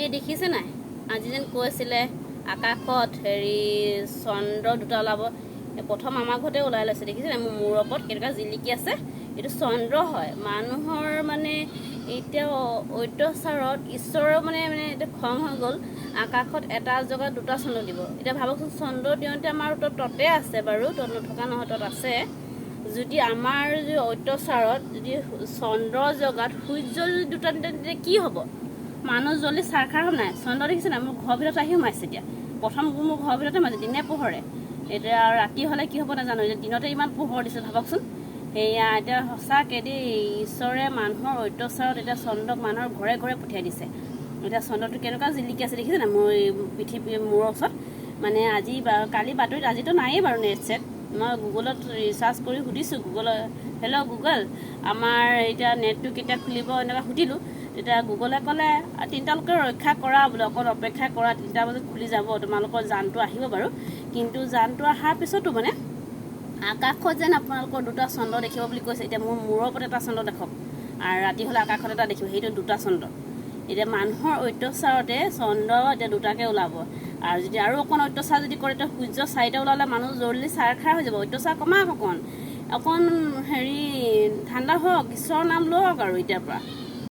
এই দেখিছে নাই আজি যেন কৈছিলে আকাশত হেৰি চন্দ্ৰ দুটা ওলাব প্ৰথম আমাৰ ঘৰতে ওলাই লৈছে দেখিছে নাই মোৰ মূৰৰ ওপৰত কেনেকুৱা জিলিকি আছে এইটো চন্দ্ৰ হয় মানুহৰ মানে এতিয়া অত্যাচাৰত ঈশ্বৰৰ মানে এতিয়া খং হৈ গ'ল আকাশত এটা জেগাত দুটা চন্দ্ৰ দিব এতিয়া ভাবকচোন চন্দ্ৰ দিওঁতে আমাৰ ততে আছে বাৰু তত নথকা নহয় তত আছে যদি আমাৰ যদি অত্যাচাৰত যদি চন্দ্ৰৰ জেগাত সূৰ্য যদি দুটা তেতিয়া কি হ'ব মানুহ জল্দি চাৰখাৰ হ'ব নাই চন্দ্ৰ দেখিছে নাই মোৰ ঘৰৰ ভিতৰত আহি সোমাইছে এতিয়া প্ৰথম মোৰ ঘৰৰ ভিতৰতে সোমাইছে দিনে পোহৰে এতিয়া ৰাতি হ'লে কি হ'ব নাজানো এতিয়া দিনতে ইমান পোহৰ দিছে ভাবকচোন সেয়া এতিয়া সঁচাকৈ দেই ঈশ্বৰে মানুহৰ অত্যাচাৰত এতিয়া চন্দ্ৰক মানুহৰ ঘৰে ঘৰে পঠিয়াই দিছে এতিয়া চন্দ্ৰটো কেনেকুৱা জিলিকি আছে দেখিছে নাই মোৰ পৃথিৱীৰ মূৰৰ ওচৰত মানে আজি কালি বাতৰিত আজিতো নায়েই বাৰু নেট ছেট মই গুগলত ৰিচাৰ্চ কৰি সুধিছোঁ গুগলত হেল্ল' গুগল আমাৰ এতিয়া নেটটো কেতিয়া খুলিব এনেকৈ সুধিলোঁ তেতিয়া গুগলে ক'লে 3টালৈকে ৰক্ষা কৰা বোলে অকল অপেক্ষা কৰা 3টা বজাত খুলি যাব তোমালোকৰ যানটো আহিব বাৰু কিন্তু যানটো অহাৰ পিছতো মানে আকাশত যেন আপোনালোকৰ দুটা চন্দ্ৰ দেখিব বুলি কৈছে এতিয়া মোৰ মূৰৰ ওপৰত এটা চন্দ্ৰ দেখক আৰু ৰাতি হ'লে আকাশত এটা দেখিব সেইটো দুটা চন্দ্ৰ এতিয়া মানুহৰ অত্যাচাৰতে চন্দ্ৰ এতিয়া দুটাকৈ ওলাব আৰু যদি আৰু অকণ অত্যাচাৰ যদি কৰে তেতিয়া সূৰ্য 4টা ওলালে মানুহ জল্দি চাৰখাৰ হৈ যাব অত্যাচাৰ কমাওক অকণ হেৰি ঠাণ্ডা হওক ঈশ্বৰৰ নাম লওক আৰু এতিয়াৰ পৰা